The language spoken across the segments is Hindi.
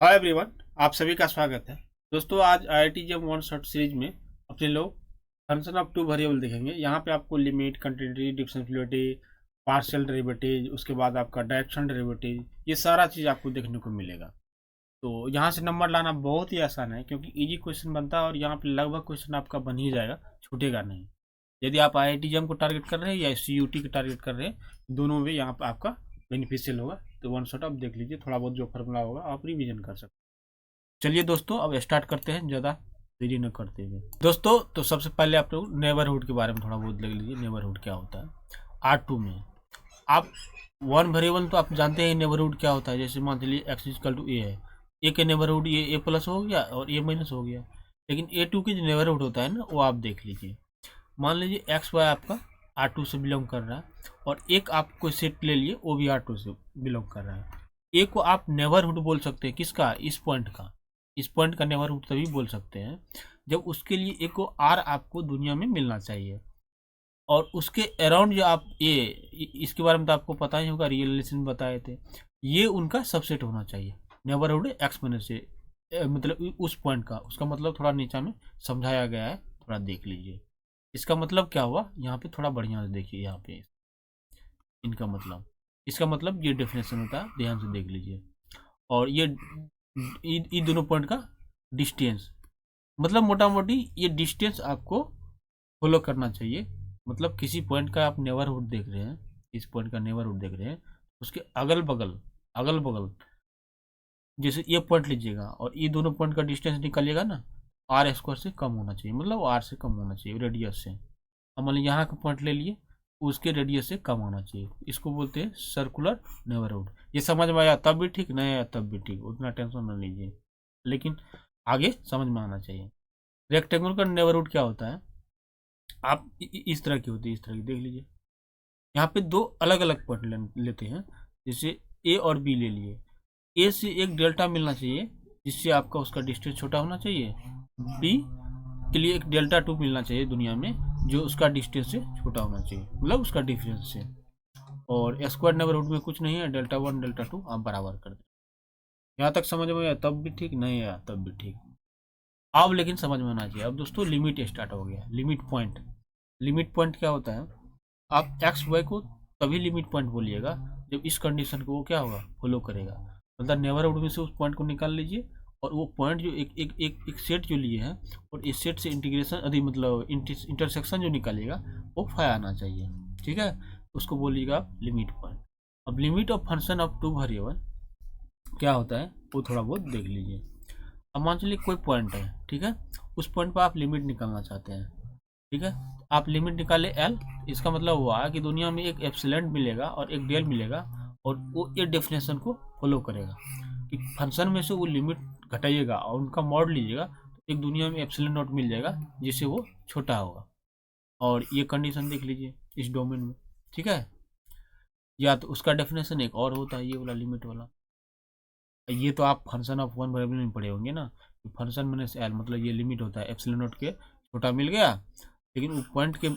हाय एवरीवन, आप सभी का स्वागत है। दोस्तों, आज आईआईटी जब वन शॉट सीरीज में अपने लोग फंक्शन ऑफ टू वेरिएबल देखेंगे। यहाँ पे आपको limit, continuity, differentiability, partial derivative, उसके बाद आपका डायरेक्शन डेरिवेटिव, ये सारा चीज़ आपको देखने को मिलेगा। तो यहाँ से नंबर लाना बहुत ही आसान है, क्योंकि इजी क्वेश्चन बनता है और यहाँ पे लगभग क्वेश्चन आपका बन ही जाएगा, छूटेगा नहीं। यदि आप आईआईटी जम को टारगेट कर रहे हैं या सीयूटी को टारगेट कर रहे हैं, दोनों में यहाँ पर आपका बेनिफिशियल होगा। तो वन शॉट आप देख लीजिए, थोड़ा बहुत जो फॉर्मूला होगा आप रिवीजन कर सकते हैं। चलिए दोस्तों, अब स्टार्ट करते हैं ज़्यादा देरी न करते हुए। दोस्तों, तो सबसे पहले आप लोग नेबरहुड के बारे में थोड़ा बहुत देख लीजिए। नेबरहुड क्या होता है R2 में। आप वन वेरिएबल तो आप जानते हैं नेबरहुड क्या होता है। जैसे मान लीजिए एक्स इक्वल टू ए है, ए के नेबरहुड ये ए प्लस हो गया और ए माइनस हो गया। लेकिन A2 के जो नेबरहुड होता है ना, वो आप देख लीजिए। मान लीजिए एक्स वाई आपका R2 से बिलोंग कर रहा है और एक आप कोई सेट ले लिए, वो भी R2 से बिलोंग कर रहा है। ए को आप नेबरहुड बोल सकते हैं, किसका? इस पॉइंट का। इस पॉइंट का नेबरहुड तभी बोल सकते हैं जब उसके लिए एक को आर आपको दुनिया में मिलना चाहिए, और उसके अराउंड जो आप ए, इसके बारे में तो आपको पता ही होगा, रिलेशन बताए थे। ये उनका सबसेट होना चाहिए। नेबरहुड एक्स माइनस से मतलब उस पॉइंट का, उसका मतलब थोड़ा नीचा में समझाया गया है, थोड़ा देख लीजिए। इसका मतलब क्या हुआ यहाँ पे, थोड़ा बढ़िया से देखिए। यहाँ पे इनका मतलब, इसका मतलब ये डेफिनेशन होता है, ध्यान से देख लीजिए। और ये दोनों पॉइंट का डिस्टेंस, मतलब मोटा मोटी ये डिस्टेंस आपको फॉलो करना चाहिए। मतलब किसी पॉइंट का आप नेबरहुड देख रहे हैं, इस पॉइंट का नेबरहुड देख रहे हैं, उसके अगल बगल जैसे ये पॉइंट लीजिएगा और ये दोनों पॉइंट का डिस्टेंस निकालिएगा ना, आर स्क्वायर से कम होना चाहिए, मतलब आर से कम होना चाहिए रेडियस से। अब मान लीजिए यहाँ का पॉइंट ले लिए, उसके रेडियस से कम होना चाहिए। इसको बोलते हैं सर्कुलर नेबरहुड। ये समझ में आया तब भी ठीक, नहीं आया तब भी ठीक, उतना टेंशन न लीजिए, लेकिन आगे समझ में आना चाहिए। रेक्टेंगल का नेबरहुड क्या होता है, आप इस तरह की होती है, इस तरह की देख लीजिए। यहाँ पे दो अलग अलग पॉइंट लेते हैं, जैसे ए और बी ले लिए। ए से एक डेल्टा मिलना चाहिए, जिससे आपका उसका डिस्टेंस छोटा होना चाहिए। बी के लिए एक डेल्टा 2 मिलना चाहिए दुनिया में, जो उसका डिस्टेंस से छोटा होना चाहिए, मतलब उसका डिफरेंस से। और स्क्वायर नेबरहुड में कुछ नहीं है, डेल्टा 1 डेल्टा 2 आप बराबर कर दें। यहाँ तक समझ में आया तब भी ठीक, नहीं आया तब भी ठीक। अब लेकिन समझ में आना चाहिए। अब दोस्तों लिमिट स्टार्ट हो गया, लिमिट पॉइंट। लिमिट पॉइंट क्या होता है, आप एक्स वाई को तभी लिमिट पॉइंट बोलिएगा जब इस कंडीशन को वो क्या होगा, फॉलो करेगा। मतलब नेबरहुड में से उस पॉइंट को निकाल लीजिए, और वो पॉइंट जो एक सेट जो लिए हैं, और इस सेट से इंटीग्रेशन अधिक मतलब इंटरसेक्शन जो निकालेगा, वो फाई आना चाहिए। ठीक है, उसको बोलिएगा लिमिट पॉइंट। अब limit of function of two variable क्या होता है, वो थोड़ा बहुत देख लीजिए। अब मान चलिए कोई पॉइंट है, ठीक है, उस पॉइंट पर आप लिमिट निकालना चाहते हैं। ठीक है, आप लिमिट निकाले एल। इसका मतलब हुआ कि दुनिया में एक एप्सिलेंट मिलेगा और एक डेल मिलेगा, और वो ये डेफिनेशन को फॉलो करेगा कि फंक्शन में से वो लिमिट घटाइएगा और उनका मॉड लीजिएगा, तो एक दुनिया में एप्सिलेंट नॉट मिल जाएगा, जिससे वो छोटा होगा। और ये कंडीशन देख लीजिए इस डोमेन में। ठीक है, या तो उसका डेफिनेशन एक और होता है, ये वाला लिमिट वाला। ये तो आप फंक्शन ऑफ वन वेरिएबल में पढ़े होंगे ना, फंक्शन माइनस एल, मतलब ये लिमिट होता है एप्सिलॉन नॉट के छोटा मिल गया, लेकिन वो पॉइंट के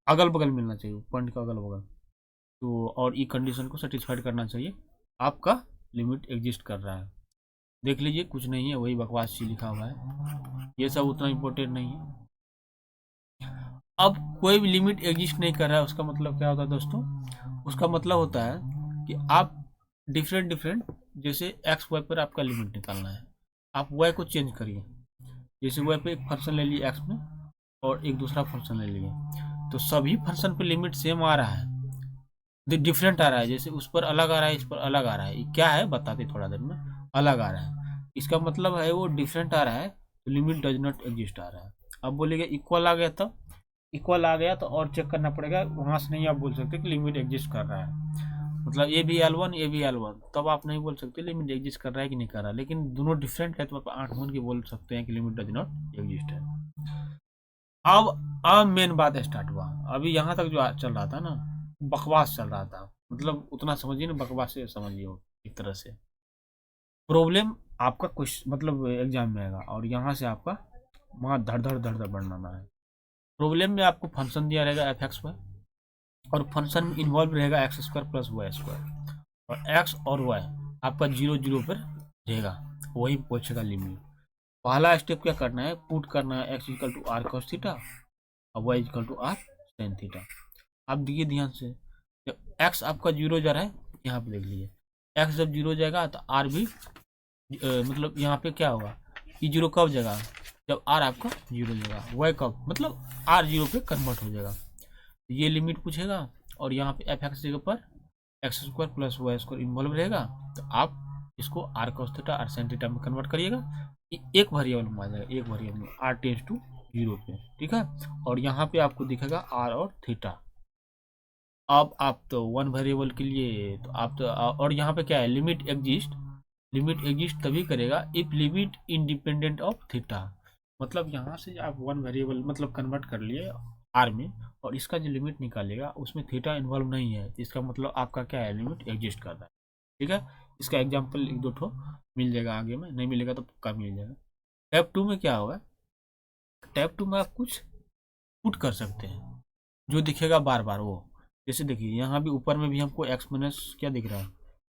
अगल बगल मिलना चाहिए, पॉइंट का अगल बगल। तो और ई कंडीशन को सेटिस्फाइड करना चाहिए, आपका लिमिट एग्जिस्ट कर रहा है। देख लीजिए, कुछ नहीं है, वही बकवास चीज लिखा हुआ है, ये सब उतना इम्पोर्टेंट नहीं है। अब कोई भी लिमिट एग्जिस्ट नहीं कर रहा है, उसका मतलब क्या होता है दोस्तों, उसका मतलब होता है कि आप डिफरेंट डिफरेंट, जैसे एक्स वाई पर आपका लिमिट निकालना है, आप वाई को चेंज करिए। जैसे वाई पे एक फंक्शन ले लिए एक्स में, और एक दूसरा फंक्शन ले लिए, तो सभी फंक्शन पे लिमिट सेम आ रहा है, डिफरेंट आ रहा है। जैसे उस पर अलग आ रहा है, इस पर अलग आ रहा है, ये क्या है बताते थोड़ा देर में। अलग आ रहा है, इसका मतलब है वो डिफरेंट आ रहा है, तो लिमिट डज नॉट एग्जिस्ट आ रहा है। अब बोलेगा इक्वल आ गया, तब इक्वल आ गया तो और चेक करना पड़ेगा, वहां से नहीं आप बोल सकते कि लिमिट एग्जिस्ट कर रहा है। मतलब ए भी L1 ए भी L1, तब आप नहीं बोल सकते लिमिट एग्जिस्ट कर रहा है कि नहीं कर रहा है। लेकिन दोनों डिफरेंट है, तो आप आंख मूंद के बोल सकते हैं कि लिमिट डज नॉट एग्जिस्ट है। अब मेन बात स्टार्ट हुआ। अभी यहाँ तक जो चल रहा था ना, बकवास चल रहा था, मतलब उतना समझिए ना, बकवास से समझिए एक तरह से। प्रॉब्लम आपका कुछ मतलब एग्जाम में आएगा, और यहाँ से आपका वहाँ धड़ धड़ धड़ धड़ बढ़ना है। प्रॉब्लम में आपको फंक्शन दिया रहेगा एफ एक्स वाई, और फंक्शन में इन्वॉल्व रहेगा x square plus y square, और एक्स और वाई आपका 0 0 पर रहेगा, वही पूछेगा लिमिट। पहला स्टेप क्या करना है, पुट करना है x equal to r cos theta और y equal to r sine theta. आप देखिए ध्यान से, जब x आपका 0 जा रहा है, यहाँ पे देख लीजिए x जब 0 जाएगा तो r भी मतलब यहाँ पे क्या होगा, ये 0 कब जाएगा, जब r आपका 0 जाएगा, y कब मतलब r 0 पे कन्वर्ट हो जाएगा। ये लिमिट पूछेगा और यहाँ पे एफ एक्स जगह पर x square plus y square involve रहेगा, तो आप इसको r cos theta r sine theta में कन्वर्ट करिएगा, एक वेरिएबल में आ जाएगा, एक वेरिएबल में आर टेंस टू 0 पे, ठीक है। और यहाँ पे आपको दिखेगा आर और थीटा। अब आप तो वन वेरिएबल के लिए तो आप तो, और यहाँ पे क्या है, लिमिट एग्जिस्ट तभी करेगा if limit independent of theta. मतलब यहाँ से आप वन वेरिएबल मतलब कन्वर्ट कर लिए आर में, और इसका जो लिमिट निकालेगा उसमें थीटा इन्वॉल्व नहीं है, इसका मतलब आपका क्या है, लिमिट एग्जिस्ट करता है, ठीक है। इसका एग्जांपल एक दो ठो मिल जाएगा, आगे में नहीं मिलेगा तो पक्का मिल जाएगा। टैप 2 में क्या होगा, टैप 2 में आप कुछ पुट कर सकते हैं जो दिखेगा बार बार वो, जैसे देखिए यहाँ भी ऊपर में भी हमको एक्स माइनस क्या दिख रहा है,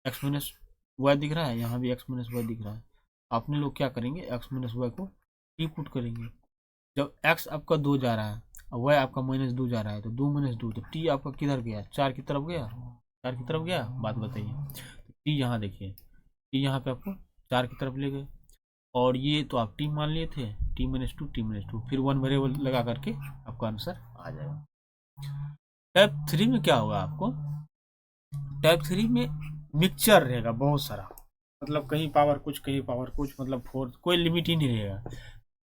एक्स माइनस वाई दिख रहा है, यहाँ भी एक्स माइनस वाई दिख रहा है। आपने लोग क्या करेंगे, एक्स माइनस वाई को टी पुट करेंगे। जब एक्स आपका 2 जा रहा है और वाई आपका -2 जा रहा है, तो 2 - 2 तो टी आपका किधर गया, 4 की तरफ गया, 4 की तरफ गया, बात बताइए। तो टी यहाँ देखिए, टी यहाँ पे आपको 4 की तरफ ले गए, और ये तो आप टी मान लिए थे, t - 2 फिर वन वेरिएबल लगा करके आपका आंसर आ जाएगा। टाइप 3 में क्या होगा आपको, टाइप 3 में मिक्सचर रहेगा बहुत सारा, मतलब कहीं पावर कुछ कहीं पावर कुछ, मतलब फोर्स कोई लिमिट ही नहीं रहेगा।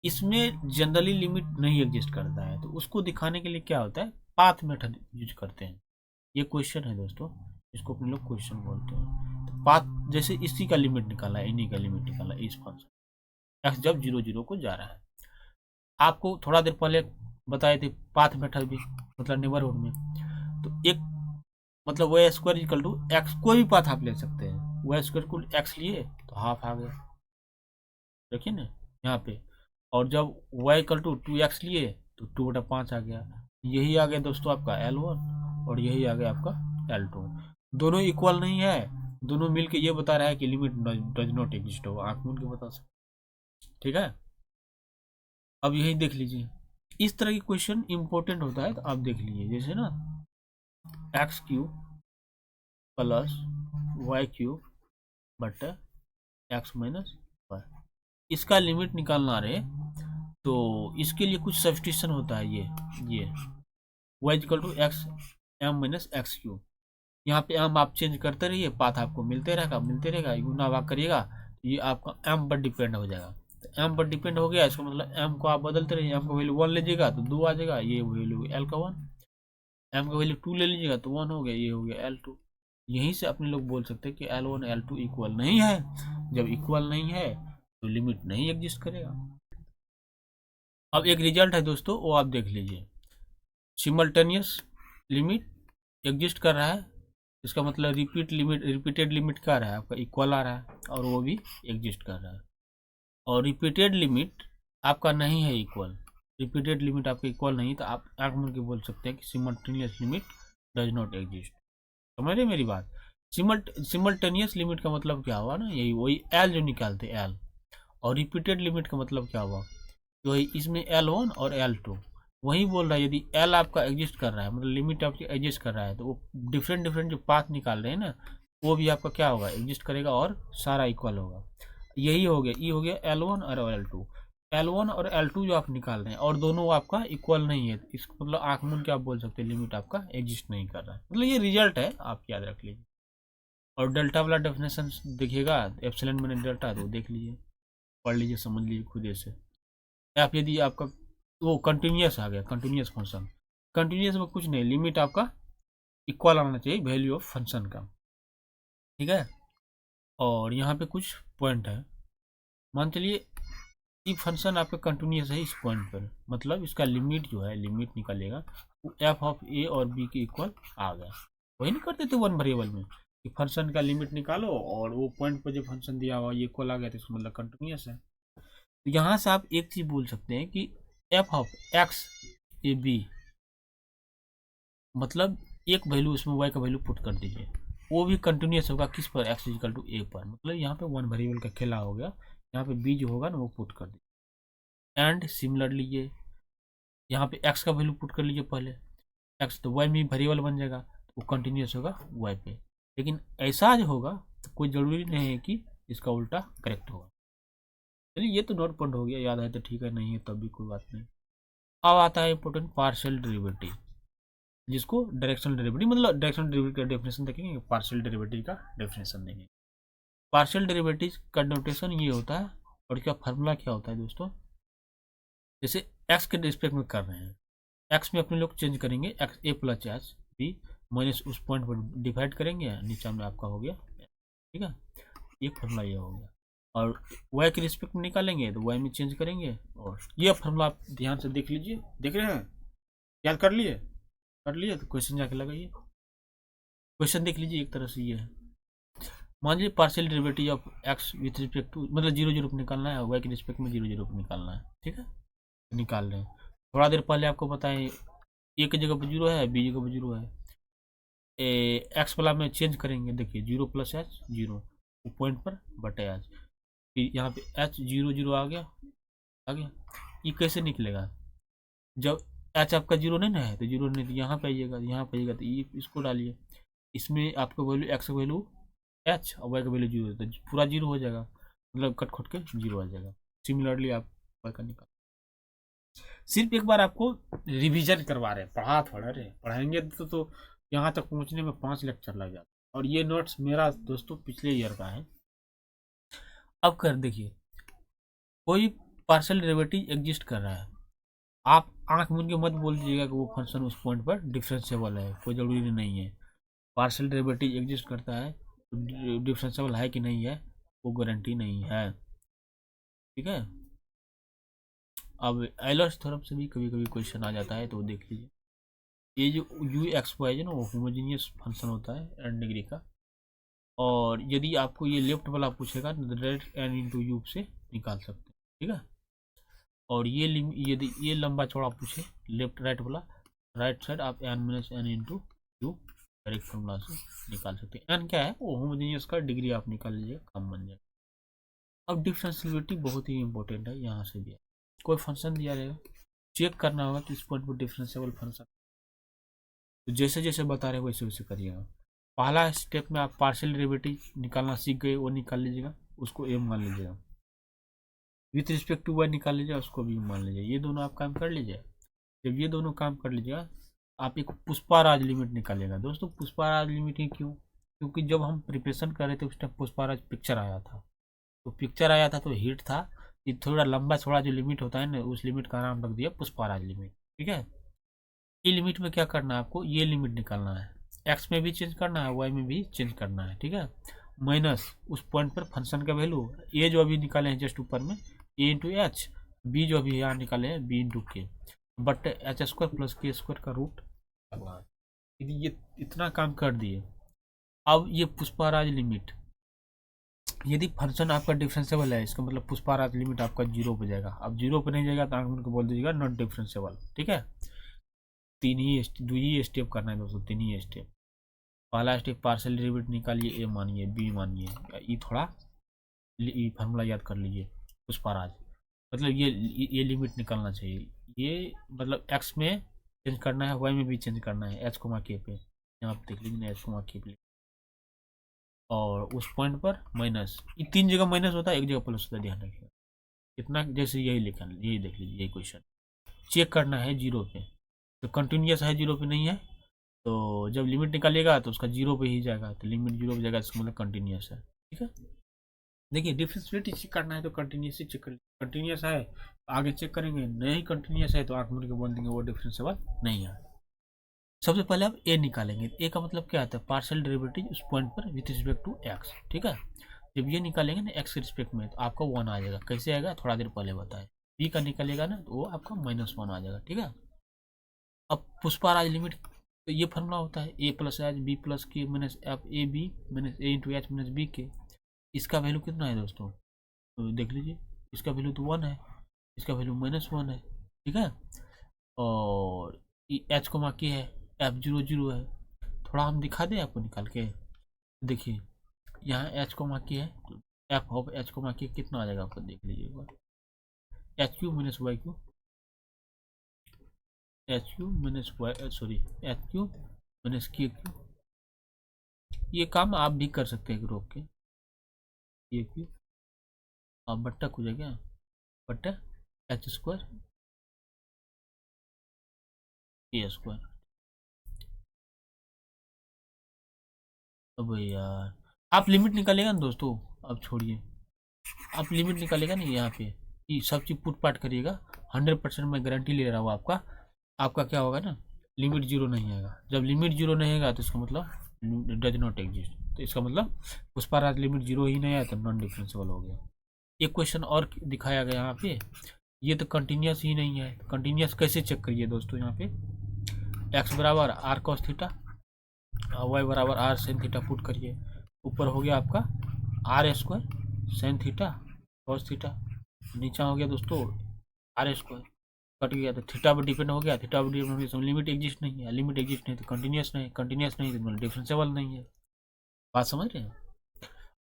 इसमें जनरली लिमिट नहीं एग्जिस्ट करता है, तो उसको दिखाने के लिए क्या होता है, पाथ मेथड यूज करते हैं। ये क्वेश्चन है दोस्तों, इसको अपने लोग क्वेश्चन बोलते हैं। तो पाथ जैसे इसी का लिमिट निकाला है, इन्हीं का लिमिट निकाला है, इस फंक्शन एक्स जब 0 0 को जा रहा है। आपको थोड़ा देर पहले बताए थे पाथ मेथड भी, मतलब नेबरहुड में, तो एक मतलब y square equal to x, कोई भी पाथ आप ले सकते हैं, वाई स्क्वायर को एक्स लिए तो हाफ आ गया, देखिए ना यहाँ पे, और जब y इक्वल टू 2x लिए तो 2/5 आ गया। यही आ गया दोस्तों आपका L1 और यही आ गया आपका L2। दोनों इक्वल नहीं है, दोनों मिलके ये बता रहा है कि लिमिट डज नॉट एग्जिस्ट हो, आंख मूंद के बता सकते, ठीक है। अब यही देख लीजिए, इस तरह की क्वेश्चन इंपॉर्टेंट होता है, तो आप देख लीजिए जैसे ना x³ प्लस y³ बटा x माइनस वाई, इसका लिमिट निकालना रहे तो इसके लिए कुछ सब्स्टिट्यूशन होता है, ये y equal to x m minus x³। यहाँ पे m आप चेंज करते रहिए, पाथ आपको मिलते रहेगा, गुना भाग करिएगा तो ये आपका m पर डिपेंड हो जाएगा। तो m पर डिपेंड हो गया, इसका मतलब m को आप बदलते रहिए, m का वैल्यू 1 लीजिएगा तो 2 आ जाएगा, ये वैल्यू l का 1, m का वैल्यू 2 ले लीजिएगा तो 1 हो गया, ये हो गया L2। यहीं से अपने लोग बोल सकते हैं कि L1 L2 इक्वल नहीं है, जब इक्वल नहीं है तो लिमिट नहीं एग्जिस्ट करेगा। अब एक रिजल्ट है दोस्तों, वो आप देख लीजिए, सिमल्टेनियस लिमिट एग्जिस्ट कर रहा है, इसका मतलब रिपीटेड लिमिट क्या रहा है आपका, इक्वल आ रहा है, और वो भी एग्जिस्ट कर रहा है। और रिपीटेड लिमिट आपका नहीं है इक्वल, रिपीटेड लिमिट आपका इक्वल नहीं, तो आप आंख मूंद के बोल सकते हैं कि simultaneous limit does not exist. समझ रहे मेरी बात, सिमल्टेनियस लिमिट का मतलब क्या हुआ ना, यही वही एल जो निकालते एल, और रिपीटेड लिमिट का मतलब क्या हुआ, वही इसमें L1 और L2, वही बोल रहा है यदि L आपका एग्जिस्ट कर रहा है, मतलब लिमिट आपकी एग्जिस्ट कर रहा है, तो वो डिफरेंट जो पाथ निकाल रहे हैं ना, वो भी आपका क्या होगा, एग्जिस्ट करेगा और सारा इक्वल होगा। यही हो गया, ये हो गया L1 और L2। L1 और L2 जो आप निकाल रहे हैं और दोनों आपका इक्वल नहीं है, इसका मतलब आंख मूंद के आप बोल सकते हैं लिमिट आपका एग्जिस्ट नहीं कर रहा है, मतलब ये रिजल्ट है, आप याद रख लीजिए। और डेल्टा वाला डेफिनेशन देखिएगा, एप्सिलॉन माइनस डेल्टा, तो देख लीजिए, पढ़ लीजिए, समझ लीजिए खुद से। आप यदि आपका वो कंटिन्यूस आ गया, कंटिन्यूस फंक्शन, कंटिन्यूस में कुछ नहीं, लिमिट आपका इक्वल आना चाहिए वैल्यू ऑफ फंक्शन का, ठीक है। और यहाँ पे कुछ पॉइंट है, मान चलिए ये फंक्शन आपका कंटिन्यूस है इस पॉइंट पर, मतलब इसका लिमिट जो है, लिमिट निकालेगा वो एफ ऑफ ए और बी के इक्वल आ गया। वही नहीं करते थे वन वेरिएबल में कि फंक्शन का लिमिट निकालो और वो पॉइंट पर जो फंक्शन दिया हुआ ये इक्वल आ गया, तो इसका मतलब कंटिन्यूस है। तो यहाँ से आप एक चीज बोल सकते हैं कि f of x a b, मतलब एक वैल्यू उसमें वाई का वैल्यू पुट कर दीजिए, वो भी कंटिन्यूस होगा किस पर, एक्स इजिकल टू ए पर, मतलब यहाँ पे वन वेरिएबल का खेला हो गया, यहाँ पे बी जो होगा ना वो पुट कर दीजिए। एंड सिमिलरली ये यहाँ पे एक्स का वैल्यू पुट कर लीजिए पहले, एक्स तो वाई में वेरिएबल बन जाएगा, तो वो कंटिन्यूस होगा वाई पे। लेकिन ऐसा जो होगा तो कोई ज़रूरी नहीं है कि इसका उल्टा करेक्ट होगा। चलिए ये तो नोट पॉइंट हो गया, याद है तो ठीक है, नहीं है तब भी कोई बात नहीं। अब आता है इंपॉर्टेंट पार्शियल डेरिवेटिव, जिसको डायरेक्शनल डेरिवेटिव, मतलब डायरेक्शनल डेरिवेटिव का डेफिनेशन देखेंगे, पार्शियल डेरिवेटिव का डेफिनेशन देंगे। पार्शियल डेरिवेटिव का नोटेशन ये होता है, और क्या फार्मूला क्या होता है दोस्तों, जैसे एक्स के रिस्पेक्ट में कर रहे हैं, एक्स में अपने लोग चेंज करेंगे, एक्स ए प्लस एच बी माइनस उस पॉइंट पर डिवाइड करेंगे, नीचे में आपका हो गया, ठीक है, ये फार्मूला ये हो गया। और वाई के रिस्पेक्ट में निकालेंगे तो वाई में चेंज करेंगे, और ये फार्मूला आप ध्यान से देख लीजिए, देख रहे हैं, याद कर लिए, कर लिए तो क्वेश्चन जाके लगाइए, क्वेश्चन देख लीजिए, एक तरह से ये है। मान लीजिए partial derivative of x with respect to, मतलब 0 0 पर निकालना है, वाई के रिस्पेक्ट में 0 0 पर निकालना है, ठीक है, निकाल रहे हैं। थोड़ा देर पहले आपको बताएं ए की जगह पर 0 है, बी जगह पर 0 है, एक्स वाला में चेंज करेंगे, देखिए 0 प्लस एच 0 पॉइंट पर बटे एच, फिर यहाँ पे एच 0 0 आ गया, आ गया। ये कैसे निकलेगा, जब एच आपका 0 नहीं ना है तो 0 नहीं, तो यहाँ पे आइएगा, यहाँ पे आइएगा तो ये इसको डालिए, इसमें आपका वैल्यू एक्स का वैल्यू एच और वाई का वैल्यू 0, तो पूरा 0 हो जाएगा, मतलब कट खोट के 0 आ जाएगा। सिमिलरली आप वाई का निकाल, सिर्फ एक बार आपको रिवीजन करवा रहे हैं, पढ़ा थोड़ा रहे, पढ़ाएंगे तो यहाँ तक पहुँचने में 5 लेक्चर लग जाता। और ये नोट्स मेरा दोस्तों पिछले ईयर का है। अब कर देखिए, कोई पार्शियल डेरिवेटिव एग्जिस्ट कर रहा है, आप आंख मूंद के मत बोल दीजिएगा कि वो फंक्शन उस पॉइंट पर डिफरेंशिएबल है, कोई ज़रूरी नहीं है। पार्शियल डेरिवेटिव एग्जिस्ट करता है तो डिफरेंशिएबल है कि नहीं है वो गारंटी नहीं है, ठीक है। अब एलर्स थ्योरम से भी कभी कभी क्वेश्चन आ जाता है, तो देख लीजिए, ये जो यू एक्स वाई है ना, वो होमोजीनियस फंक्शन होता है एन डिग्री का, और यदि आपको ये लेफ्ट वाला पूछेगा तो डायरेक्ट एन इंटू यू से निकाल सकते हैं, ठीक है। और ये यदि ये लंबा चौड़ा पूछे लेफ्ट राइट वाला, राइट साइड आप n minus n into u direct formula से निकाल सकते हैं। एन क्या है, वो होमोजीनियस का डिग्री आप निकाल लीजिए, कम बन जाएगा। अब डिफरेंशिएबिलिटी बहुत ही इंपॉर्टेंट है, यहाँ से भी है, कोई फंक्शन दिया रहेगा, चेक करना होगा कि इस पॉइंट पर डिफरेंशिएबल फंक्शन, तो जैसे जैसे बता रहे वैसे वैसे करिएगा। पहला स्टेप में आप पार्शियल डेरिवेटिव निकालना सीख गए, वो निकाल लीजिएगा, उसको ए मान लीजिएगा, विथ रिस्पेक्ट टू वाई निकाल लीजिए, उसको भी मान लीजिए, ये दोनों आप काम कर लीजिए। जब ये दोनों काम कर लीजिएगा, आप एक पुष्पाराज लिमिट निकालिएगा। दोस्तों पुष्पाराज लिमिट ही क्यों, क्योंकि जब हम प्रिपरेशन कर रहे थे उस टाइम पुष्पाराज पिक्चर आया था, तो पिक्चर आया था तो हिट था, ये थोड़ा लंबा छोड़ा जो लिमिट होता है ना, उस लिमिट का नाम रख दिया पुष्पाराज लिमिट, ठीक है। ये लिमिट में क्या करना है आपको, ये लिमिट निकालना है, एक्स में भी चेंज करना है, वाई में भी चेंज करना है, ठीक है, माइनस उस पॉइंट पर फंक्शन का वैल्यू, ए जो अभी निकाले हैं जस्ट ऊपर में ए इंटू एच, बी जो अभी यहाँ निकाले हैं बी इंटू के, बट एच स्क्वायर प्लस के स्क्वायर का रूट, ये इतना काम कर दिए। अब ये पुष्पाराज लिमिट, यदि फंक्शन आपका डिफरेंशिएबल है, इसका मतलब पुष्पाराज लिमिट आपका 0 पे जाएगा। अब 0 पे नहीं जाएगा तो आंख को बोल दीजिएगा नॉट डिफरेंशिएबल, ठीक है। दो ही स्टेप करना है दोस्तों, 3 ही स्टेप। पहला स्टेप पार्शियल डेरिवेटिव निकालिए, ए मानिए बी मानिए, ये थोड़ा फार्मूला याद कर लीजिए, पुष्पाराज मतलब ये लिमिट निकालना चाहिए, ये मतलब एक्स में चेंज करना है, वाई में भी चेंज करना है, एच को के पे यहाँ पे देख लीजिए, एच को के पे, और उस पॉइंट पर माइनस, ये 3 जगह माइनस होता है, एक जगह प्लस होता है, ध्यान रखिएगा कितना, जैसे यही लिखा, यही देख लीजिए, यही क्वेश्चन चेक करना है 0 पे, तो कंटिन्यूस है 0 पे नहीं है, तो जब लिमिट निकालिएगा तो उसका 0 पे ही जाएगा, तो लिमिट 0 पे जाएगा, इसका मतलब कंटिन्यूस है, ठीक है। देखिए डिफरेंशिएबिलिटी चेक करना है तो कंटिन्यूस चेक कर, कंटिन्यूस है आगे चेक करेंगे, नहीं कंटिन्यूस है तो आंख मूंद के बोल देंगे वो डिफरेंशिएबल नहीं है। सबसे पहले आप ए निकालेंगे, ए का मतलब क्या आता है, पार्शियल डेरिवेटिव उस पॉइंट पर विथ रिस्पेक्ट टू एक्स, ठीक है। जब ये निकालेंगे ना एक्स के रिस्पेक्ट में, तो आपका 1 आ जाएगा, कैसे आएगा थोड़ा देर पहले बताए, बी का निकालेगा ना तो वो आपका -1 आ जाएगा, ठीक है। अब पुष्पाराज लिमिट, तो ये फॉर्मूला होता है a plus h b plus k minus f a b minus a into h minus b k, इसका वैल्यू कितना है दोस्तों, तो देख लीजिए, इसका वैल्यू तो 1 है, इसका वैल्यू -1 है, ठीक है। और एच को के है, F00 है, थोड़ा हम दिखा दें आपको निकाल के, देखिए यहाँ एच को मार्की है, तो एफ ऑफ एच को मार्की कितना आ जाएगा आपको देख लीजिए एक बार। H Q minus Y Q, H Q minus Y, sorry H Q minus K Q. ये काम आप भी कर सकते हैं रोक के, ये क्यू आप बट्टा हो जाएगा, बट्टा एच स्क्वायर के स्क्वायर। अब यार आप लिमिट निकालेगा ना दोस्तों, अब छोड़िए, आप लिमिट निकालेगा ना यहाँ पे, ये सब चीज पुट पाट करिएगा, 100% मैं गारंटी ले रहा हूँ आपका, आपका क्या होगा ना, लिमिट जीरो नहीं आएगा। जब लिमिट जीरो नहीं आएगा तो इसका मतलब डज नॉट एग्जिस्ट, तो इसका मतलब उस पर आज लिमिट जीरो ही नहीं आया तो नॉन डिफरेंशिएबल हो गया। एक क्वेश्चन और दिखाया गया यहाँ पे, ये तो कंटिन्यूस ही नहीं है, कंटिन्यूस कैसे चेक करिए दोस्तों, यहाँ पे एक्स बराबर आर कॉस थीटा, वाई बराबर आर साइन थीटा पुट करिए, ऊपर हो गया आपका r square sine theta cos theta, नीचा हो गया दोस्तों आर स्क्वायर, कट गया तो थीटा पर डिपेंड हो गया, थीटा पर डिपेंड हो गया, लिमिट एग्जिस्ट नहीं है, लिमिट एग्जिस्ट नहीं तो कंटिन्यूस नहीं, कंटिन्यूस नहीं तो मतलब डिफरेंशिएबल नहीं है। बात समझ रहे हैं।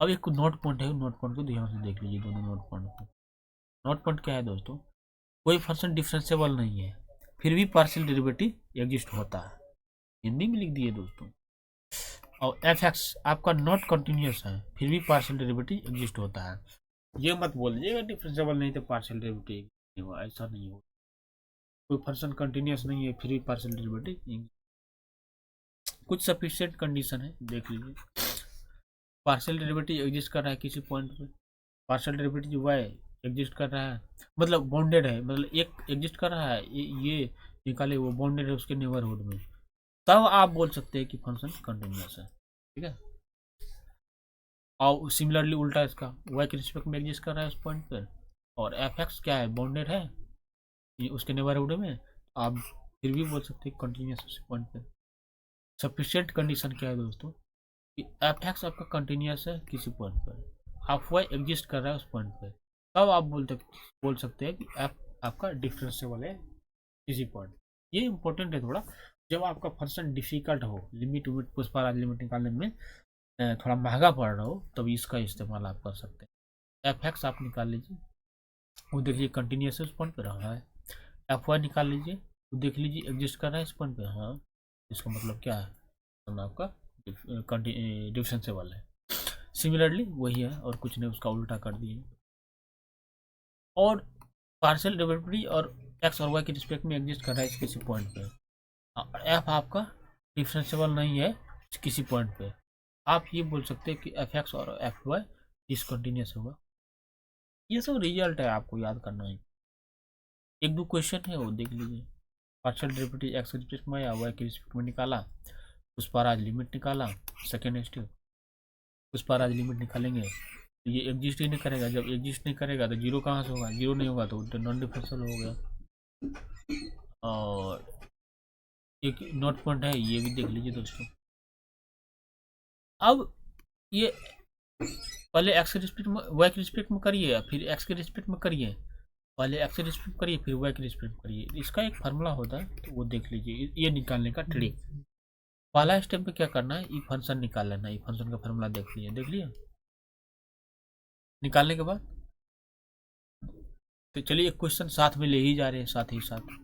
अब एक नोट पॉइंट है, नोट पॉइंट को ध्यान से देख लीजिए दोनों नोट पॉइंट को। नोट पॉइंट क्या है दोस्तों, कोई फंक्शन डिफरेंशिएबल नहीं है फिर भी पार्शियल डेरिवेटिव एग्जिस्ट होता है, हिंदी में लिख दिए दोस्तों। और एफ एक्स आपका नॉट कंटिन्यूस है फिर भी पार्शियल डेरिवेटिव एग्जिस्ट होता है। ये मत बोल दीजिएगा डिफरेंशिएबल नहीं तो पार्शियल डेरिवेटिव नहीं हुआ, ऐसा नहीं हो। कोई फंक्शन कंटिन्यूस नहीं है फिर भी पार्शियल डेरिवेटिव, कुछ सफिशिएंट कंडीशन है देख लीजिए। पार्शियल डेरिवेटिव एग्जिस्ट कर रहा है किसी पॉइंट पे, पार्शियल डेरिवेटिव वाई एग्जिस्ट कर रहा है, मतलब बाउंडेड है, मतलब एक एग्जिस्ट कर रहा है, ये निकाले वो बाउंडेड है उसके नेबरहुड में, तब आप बोल सकते हैं कि फंक्शन कंटिन्यूस है, ठीक है। और सिमिलरली उल्टा इसका वाई के रिस्पेक्ट में एग्जिस्ट कर रहा है उस पॉइंट पर, और एफ एक्स क्या है बाउंडेड है ये उसके नेबरहुड में, आप फिर भी बोल सकते हैं कंटिन्यूस उस पॉइंट पर। सफिशिएंट कंडीशन क्या है दोस्तों कि एफ एक्स आपका कंटिन्यूस है किसी पॉइंट पर, आप वाई एग्जिस्ट कर रहा है उस पॉइंट पर, तब आप बोल सकते हैं कि एफ आपका डिफरेंशिएबल है किसी पॉइंट। ये इंपॉर्टेंट है थोड़ा, जब आपका फंक्शन डिफिकल्ट हो, लिमिट विमिट पुष्पाराज लिमिट निकालने में थोड़ा महंगा पड़ रहा हो, तब इसका इस्तेमाल आप कर सकते हैं। एफ एक्स आप निकाल लीजिए, वो देख लीजिए कंटिन्यूस इस पॉइंट पे रहा है। एफ वाई निकाल लीजिए, वो देख लीजिए एग्जिस्ट कर रहा है इस पॉइंट पे, हाँ इसका मतलब क्या है, तो आपका डिफरेंशिएबल है। सिमिलरली वही है और कुछ नहीं, उसका उल्टा कर दिए। और पार्शियल डेरिवेटिव और एक्स और वाई के रिस्पेक्ट में एग्जिस्ट कर रहा है किसी पॉइंट पे, एफ आपका डिफरेंशिएबल नहीं है किसी पॉइंट पे, आप ये बोल सकते हैं कि एफ एक्स और एफ वाई डिसकंटिन्यूस होगा। ये सब रिजल्ट है, आपको याद करना है। एक दो क्वेश्चन है वो देख लीजिए। पार्शियल डेरिवेटिव एक्स के रिस्पेक्ट में या वाई के रिस्पेक्ट में निकाला, उस पर आज लिमिट निकाला, सेकेंड स्टेप उस पर आज लिमिट निकालेंगे, तो ये एग्जिस्ट ही नहीं करेगा, जब एग्जिस्ट नहीं करेगा तो जीरो कहाँ से होगा, जीरो नहीं होगा तो नॉन डिफरेंशियल हो गया। और एक नोट पॉइंट है ये भी देख लीजिए दोस्तों। अब ये पहले एक्स के रिस्पेक्ट में वाई के रिस्पेक्ट में करिए, फिर एक्स के रिस्पेक्ट में करिए, पहले एक्स के रिस्पेक्ट करिए फिर वाई के रिस्पेक्ट में करिए, इसका एक फार्मूला होता है तो वो देख लीजिए, ये निकालने का ट्रिक। पहला स्टेप में क्या करना है, ई फंक्शन निकाल लेना है, ई फंक्शन का फार्मूला देख लिए निकालने के बाद तो चलिए एक क्वेश्चन साथ में ले ही जा रहे हैं, साथ ही साथ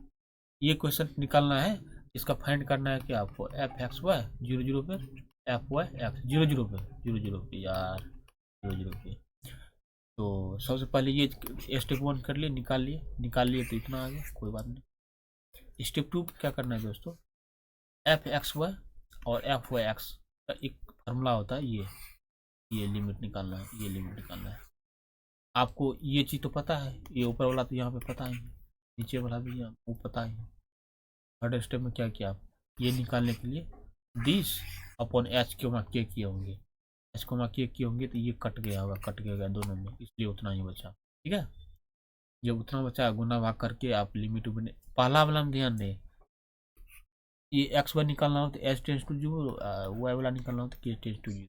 ये क्वेश्चन निकालना है, इसका फाइंड करना है कि आपको F x Y zero zero पे, F Y X zero zero पे, जीरो जीरो पे यार, जीरो जीरो पे। तो सबसे पहले ये स्टेप वन कर लिए, निकाल लिए तो इतना आ गया, कोई बात नहीं। स्टेप टू क्या करना है दोस्तों, एफ एक्स वाई और एफ वाई एक्स का एक फार्मूला होता है, ये लिमिट निकालना है, ये लिमिट निकालना है। आपको ये चीज़ तो पता है, ये ऊपर वाला तो यहाँ पे पता ही, नीचे वाला भी यहाँ वो पता ही। थर्ड स्टेप में क्या किया, आप ये निकालने के लिए दिस अपॉन एच के किए होंगे, एच के किए होंगे तो ये कट गया होगा, कट गया दोनों में, इसलिए उतना ही बचा, ठीक है। जब उतना बचा गुना भाग करके आप लिमिट बने, पहला वाला में ध्यान दें, ये एक्स वाई निकालना हो तो h tends to zero, y वाला निकालना हो तो के टेंस टू जीरो,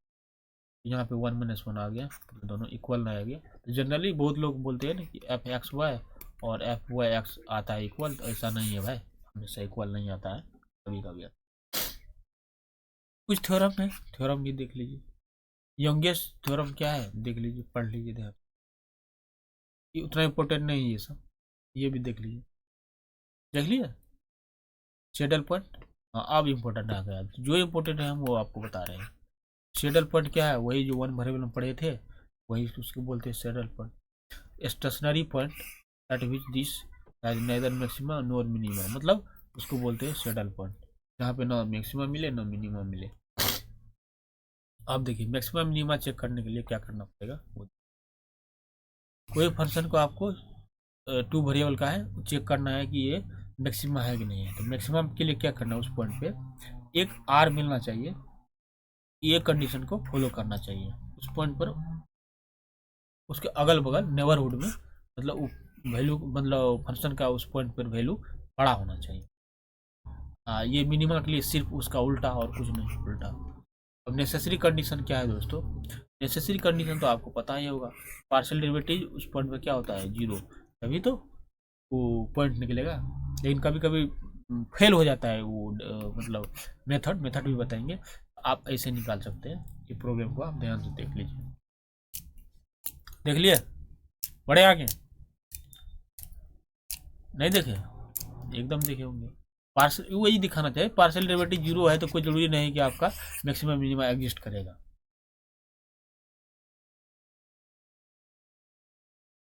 यहाँ पे 1 - 1 आ गया तो दोनों इक्वल आ गया। तो जनरली बहुत लोग बोलते हैं ना कि एफ एक्स वाई और एफ वाई एक्स आता है इक्वल, तो ऐसा नहीं है भाई, हमेशा इक्वल नहीं आता है, कभी कभी। कुछ थ्योरम है, थ्योरम भी देख लीजिए। यंगेस्ट थ्योरम क्या है देख लीजिए, पढ़ लीजिए ध्यान। ये उतना इम्पोर्टेंट नहीं है ये सब, ये भी देख लीजिए, देख लिया शेडल पॉइंट। हाँ अब इम्पोर्टेंट आ गया, जो इम्पोर्टेंट है हम वो आपको बता रहे हैं। शेडल पॉइंट क्या है, वही जो वन वेरिएबल में पढ़े थे, वही उसको बोलते हैं saddle point. Stationary point at which this has neither maxima nor minima, मतलब उसको बोलते हैं शेडल पॉइंट, जहाँ पे ना मैक्सिमा मिले ना मिनिमा मिले। अब देखिए मैक्सिमा मिनिमा चेक करने के लिए क्या करना पड़ेगा, कोई फंक्शन को आपको टू वेरिएबल का है चेक करना है कि ये मैक्सिमा है कि नहीं है। तो मैक्सिमम के लिए क्या करना है, उस पॉइंट पे एक आर मिलना चाहिए, ये कंडीशन को फॉलो करना चाहिए उस पॉइंट पर। उसके अगल बगल नेबरहुड में मतलब वैल्यू, मतलब फंक्शन का उस पॉइंट पर वैल्यू बड़ा होना चाहिए। ये मिनिमा के लिए सिर्फ उसका उल्टा और कुछ नहीं, उल्टा। अब नेसेसरी कंडीशन क्या है दोस्तों, नेसेसरी कंडीशन तो आपको पता ही होगा, पार्शियल डेरिवेटिव उस पॉइंट पर क्या होता है, जीरो, तभी तो वो पॉइंट निकलेगा। लेकिन कभी कभी फेल हो जाता है वो मतलब मेथड भी बताएंगे, आप ऐसे निकाल सकते हैं। ये प्रॉब्लम को आप ध्यान से देख लीजिए, देख लिए, बड़े आगे नहीं देखे, एकदम देखे होंगे। पार्सल वही दिखाना चाहिए, पार्शियल डेरिवेटिव जीरो है तो कोई जरूरी नहीं कि आपका मैक्सिमम मिनिमम एग्जिस्ट करेगा।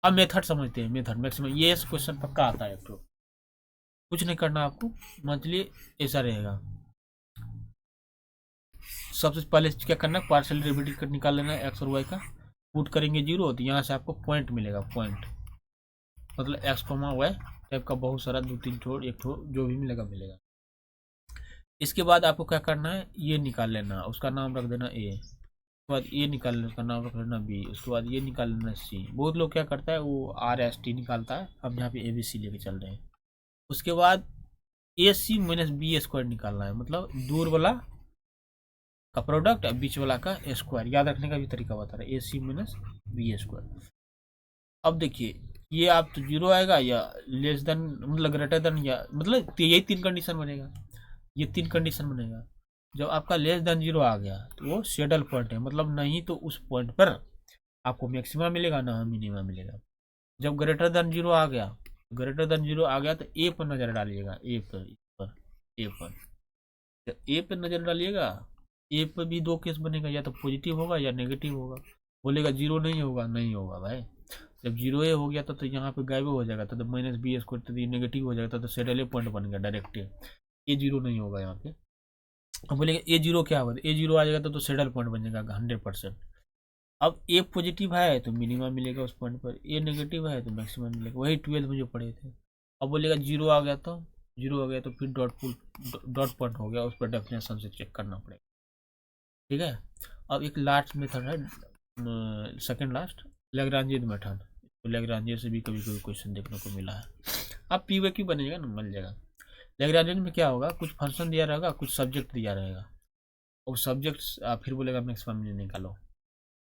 अब मेथड समझते हैं, मेथड मैक्सिमम, ये क्वेश्चन पक्का आता है तो कुछ नहीं करना आपको, मंथली ऐसा रहेगा। सबसे पहले क्या करना है, पार्शियल डेरिवेटिव निकाल लेना है एक्स और वाई का, पुट करेंगे जीरो तो यहाँ से आपको पॉइंट मिलेगा, पॉइंट मतलब एक्स कॉमा वाई टाइप का बहुत सारा, दो तीन ठो एक ठो जो भी मिलेगा मिलेगा। इसके बाद आपको क्या करना है, ये निकाल लेना, उसका नाम रख देना ए, उसके बाद ये निकाल लेना, उसका नाम रख लेना बी, उसके बाद ये निकाल लेना सी। बहुत लोग क्या करता है वो आर एस टी निकालता है, हम यहाँ पे ए बी सी लेके चल रहे हैं। उसके बाद ए सी माइनस बी स्क्वायर निकालना है, मतलब दूर वाला का प्रोडक्ट और बीच वाला का स्क्वायर, याद रखने का भी तरीका बता रहा है, ए सी माइनस बी स्क्वायर। अब देखिए ये आप तो जीरो आएगा या लेस देन मतलब ग्रेटर देन, या मतलब यही तीन कंडीशन बनेगा, ये तीन कंडीशन बनेगा। जब आपका लेस देन जीरो आ गया तो वो सेडल पॉइंट है, मतलब नहीं तो उस पॉइंट पर आपको मैक्सिमा मिलेगा ना मिनिमा मिलेगा। जब ग्रेटर देन जीरो आ गया, ग्रेटर देन जीरो आ गया तो ए पर नजर डालिएगा, ए पर ए पर, जब ए पर नजर डालिएगा, ए पर भी दो केस बनेगा, या तो पॉजिटिव होगा या नेगेटिव होगा। बोलेगा जीरो नहीं होगा, नहीं होगा भाई, जब जीरो ए हो गया तो यहाँ पे गायब हो जाएगा, तो माइनस बी स्क्वायर तो नेगेटिव हो जाएगा, तो सेडल पॉइंट बन गया डायरेक्ट, ए जीरो नहीं होगा यहाँ पे। अब बोलेगा ए जीरो क्या होगा, ए जीरो आ जाएगा तो सेडल पॉइंट बन जाएगा 100%। अब ए पॉजिटिव है तो मिनिमम मिलेगा उस पॉइंट पर, ए नेगेटिव है तो मैक्सिमम मिलेगा, वही 12 में जो पढ़े थे। अब बोलेगा जीरो आ गया तो, जीरो आ गया तो फिर डॉट पॉइंट हो गया, उस पर डेफिनेशन से चेक करना पड़ेगा, ठीक है। अब एक लास्ट मेथड है, सेकंड लास्ट, लैग्रांजियन मेथड। तो लैग्रांजियन से भी कभी कभी क्वेश्चन देखने को मिला है, अब पी वे क्यू बनेगा ना, मिल जाएगा। लैग्रांजियन में क्या होगा, कुछ फंक्शन दिया रहेगा, कुछ सब्जेक्ट दिया रहेगा, और सब्जेक्ट आप फिर बोलेगा मैक्सिमम निकालो।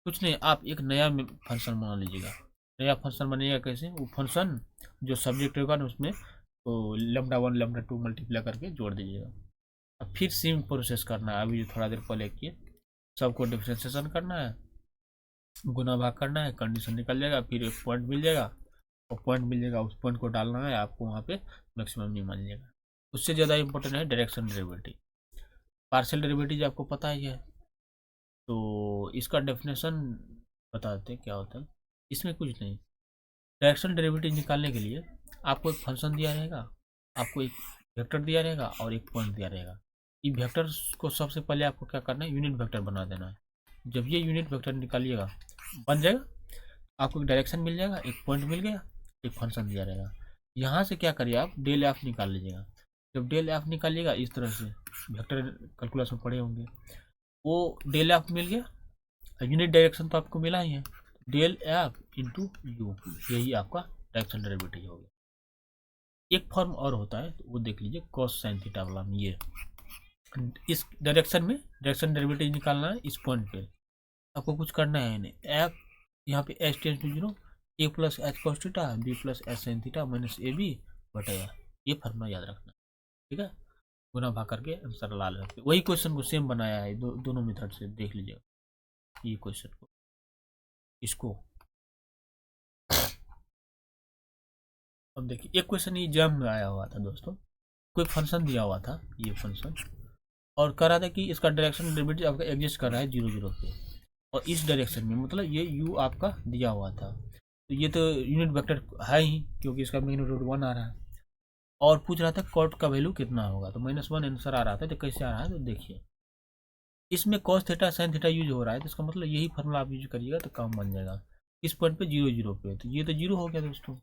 कुछ नहीं, आप एक नया फंक्शन बना लीजिएगा, नया फंक्शन बनेगा कैसे, वो फंक्शन जो सब्जेक्ट होगा ना उसमें तो lambda one lambda two multiply करके जोड़ दीजिएगा। अब फिर सेम प्रोसेस करना है, अभी जो थोड़ा देर पहले किए, सबको डिफ्रेंशिएशन करना है, गुना भाग करना है, कंडीशन निकल जाएगा, फिर एक पॉइंट मिल जाएगा, और पॉइंट मिल जाएगा उस पॉइंट को डालना है आपको, वहाँ पे मैक्सिमम नहीं मिल जाएगा। उससे ज़्यादा इंपॉर्टेंट है डायरेक्शन डेरिवेटिव, पार्शियल डेरिवेटिव आपको पता ही है, तो इसका डेफिनेशन बता देते हैं क्या होता है। इसमें कुछ नहीं, डायरेक्शन डेरिवेटिव निकालने के लिए आपको एक फंक्शन दिया रहेगा, आपको एक वेक्टर दिया रहेगा और एक पॉइंट दिया रहेगा। ये वेक्टर को सबसे पहले आपको क्या करना है, यूनिट वेक्टर बना देना है। जब ये यूनिट वेक्टर निकालिएगा बन जाएगा, आपको एक डायरेक्शन मिल जाएगा, एक पॉइंट मिल गया, एक फंक्शन दिया रहेगा। यहाँ से क्या करिए आप डेल एफ निकाल लीजिएगा। जब डेल एफ निकालिएगा इस तरह से, वेक्टर कैलकुलस में पढ़े होंगे, वो डेल एफ मिल गया, यूनिट डायरेक्शन तो आपको मिला ही है, डेल एफ इंटू यू, यही आपका डायरेक्शन डेरिवेटिव हो गया। एक फॉर्म और होता है तो वो देख लीजिए, कॉस साइन थीटा वाला में, ये इस डायरेक्शन में डायरेक्शन डेरिवेटिव निकालना है इस पॉइंट पे, आपको कुछ करना है नहीं, एफ यहाँ पे H tends to zero, A plus H cos theta B plus H sine theta minus A B बटेगा, ये फॉर्मूला याद रखना, ठीक है। गुना भाग करके आंसर ला लेते, वही क्वेश्चन को सेम बनाया है दोनों मेथड से, देख लीजिएगा। ये क्वेश्चन को, इसको। अब देखिए एक क्वेश्चन ये एग्जाम में आया हुआ था दोस्तों, कोई फंक्शन दिया हुआ था, ये फंक्शन, और कह रहा था कि इसका डायरेक्शन डेरिवेटिव आपका एग्जिस्ट कर रहा है 0 0 पे, और इस डायरेक्शन में, मतलब ये u आपका दिया हुआ था, तो ये तो यूनिट वेक्टर है ही, क्योंकि इसका मैग्नीट्यूड 1 आ रहा है, और पूछ रहा था कॉट का वैल्यू कितना होगा, तो -1 आंसर आ रहा था। तो कैसे आ रहा है, तो देखिए इसमें cos theta sine theta use हो रहा है, तो इसका मतलब यही फार्मूला आप यूज करिएगा तो काम बन जाएगा। इस पॉइंट पे 0 0 पे, तो ये तो 0 हो गया दोस्तों,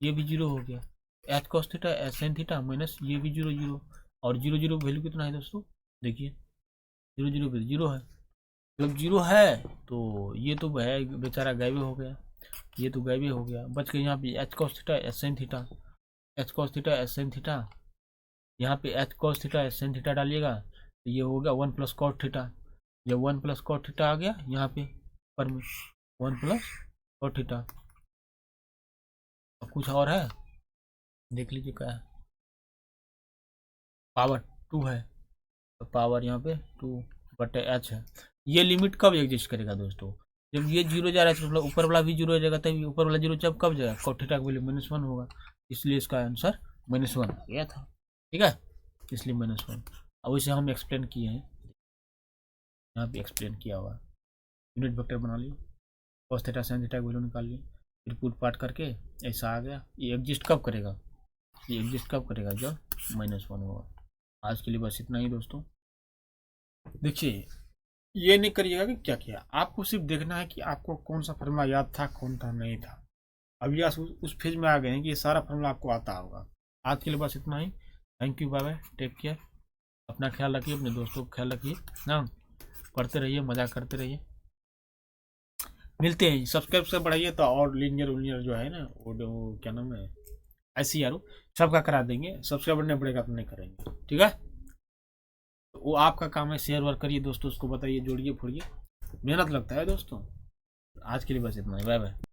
ये भी 0 हो गया, H cos theta H sine theta minus ये भी 0 0, और 0 0 वैल्यू कितना है दोस्तों, देखिए 0 0 पे 0 है, जब 0 है तो ये तो है बेचारा गायब हो गया, ये तो गायब हो गया, बच गया यहाँ पे H cos theta H sine theta, H cos theta H sine theta, यहाँ पे H cos theta H sine theta डालिएगा तो ये हो गया 1 प्लस कॉट थीटा, जब 1 प्लस कॉट थीटा आ गया यहाँ पे पर में 1 प्लस कॉट थीटा। अब कुछ और है, देख लीजिए क्या है, पावर 2 है, तो पावर यहाँ पे 2 बटे एच है। ये लिमिट कब एग्जिस्ट करेगा दोस्तों, जब ये 0 जा रहा है, मतलब ऊपर वाला भी 0 हो जाएगा, तभी ऊपर वाला 0 जब कब जाएगा, कॉट थीटा का वैल्यू -1 होगा, इसलिए इसका आंसर -1 आ गया था, ठीक है, इसलिए -1। अब इसे हम एक्सप्लेन किए हैं, यहाँ पे एक्सप्लेन किया हुआ, यूनिट वेक्टर बना लिए, कॉस थीटा साइन थीटा का वैल्यू निकाल लिए, फिर पुट पार्ट करके ऐसा आ गया। ये एग्जिस्ट कब करेगा, ये एग्जिस्ट कब करेगा, जब -1 होगा। आज के लिए बस इतना ही दोस्तों। देखिए ये नहीं करिएगा कि क्या किया, आपको सिर्फ देखना है कि आपको कौन सा फॉर्मूला याद था, कौन था नहीं था। अभी आप उस फेज में आ गए हैं कि ये सारा फॉर्मूला आपको आता होगा। आज के लिए बस इतना ही। Thank you, bye bye, take care, अपना ख्याल रखिए, अपने दोस्तों का ख्याल रखिए ना, पढ़ते रहिए, मजा करते रहिए, मिलते हैं। सब्सक्राइब से बढ़ाइए तो और लीनियर उलिनियर जो है ना वो क्या नाम है, ऐसी यारो सबका करा देंगे, सब्सक्राइब नहीं बढ़ेगा तो नहीं करेंगे, ठीक है। तो वो आपका काम है, शेयर वर्क करिए दोस्तों, उसको बताइए, जोड़िए फोड़िए, मेहनत लगता है दोस्तों। आज के लिए बस इतना ही, बाय बाय।